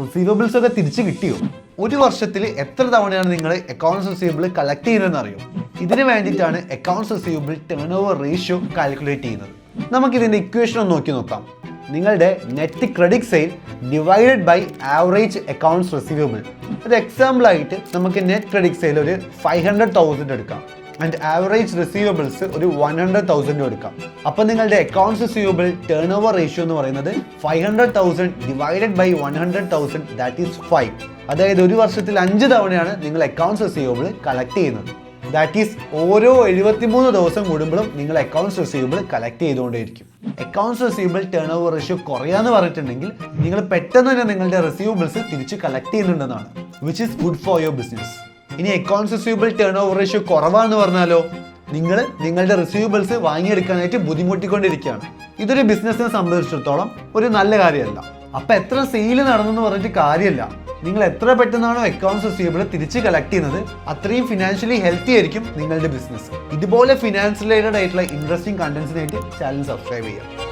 Receivables ഒക്കെ തിരിച്ചു കിട്ടിയോ? ഒരു വർഷത്തിൽ എത്ര തവണയാണ് നിങ്ങൾ അക്കൗണ്ട്സ് റിസീവബിൾ കളക്ട് ചെയ്യുന്നതെന്ന് അറിയോ? ഇതിന് വേണ്ടിയിട്ടാണ് accounts receivable turn over ratio calculate ചെയ്യുന്നത്. നമുക്കിതിൻ്റെ ഇക്വേഷൻ ഒന്ന് നോക്കി നോക്കാം. നിങ്ങളുടെ net credit sale divided by average accounts receivable. ഒരു എക്സാമ്പിൾ ആയിട്ട് നമുക്ക് നെറ്റ് ക്രെഡിറ്റ് സെയിൽ ഒരു 500,000 എടുക്കാം ആൻഡ് ആവറേജ് റിസീവബിൾസ് ഒരു 100,000 എടുക്കാം. അപ്പോൾ നിങ്ങളുടെ accounts receivable turn over ratio എന്ന് പറയുന്നത് 500,000 ഡിവൈഡഡ് ബൈ 100,000 ദാറ്റ് ഈസ് 5. അതായത് ഒരു വർഷത്തിൽ 5 തവണയാണ് നിങ്ങൾ അക്കൗണ്ട്സ് റിസീവബിൾ കളക്ട് ചെയ്യുന്നത്. ദാറ്റ് ഈസ് ഓരോ 73 ദിവസം കൂടുമ്പോഴും നിങ്ങൾ അക്കൗണ്ട്സ് റിസീവബിൾ കളക്ട് ചെയ്തുകൊണ്ടേയിരിക്കും. Accounts receivable turn over ratio കുറയാന്ന് പറഞ്ഞിട്ടുണ്ടെങ്കിൽ നിങ്ങൾ പെട്ടെന്ന് തന്നെ നിങ്ങളുടെ റിസീവബിൾസ് തിരിച്ച് കളക്ട് ചെയ്യുന്നുണ്ടെന്നാണ്, which is good for your business. ഇനി accounts receivable turn over ratio കുറവാന്ന് പറഞ്ഞാലോ, നിങ്ങൾ നിങ്ങളുടെ റിസീവബിൾസ് വാങ്ങിയെടുക്കാനായിട്ട് ബുദ്ധിമുട്ടിക്കൊണ്ടിരിക്കുകയാണ്. ഇതൊരു ബിസിനസ്സിനെ സംബന്ധിച്ചിടത്തോളം ഒരു നല്ല കാര്യമല്ല. അപ്പം എത്ര സെയിൽ നടന്നെന്ന് പറഞ്ഞിട്ട് കാര്യമല്ല. നിങ്ങൾ എത്ര പെട്ടെന്നാണോ അക്കൗണ്ട്സ് റിസീവബിൾ തിരിച്ച് കളക്ട് ചെയ്യുന്നത് അത്രയും ഫിനാൻഷ്യലി ഹെൽത്തി ആയിരിക്കും നിങ്ങളുടെ ബിസിനസ്. ഇതുപോലെ ഫിനാൻസ് റിലേറ്റഡ് ആയിട്ടുള്ള ഇൻട്രസ്റ്റിംഗ് കണ്ടന്റ്സിനായിട്ട് ചാനൽ സബ്സ്ക്രൈബ് ചെയ്യുക.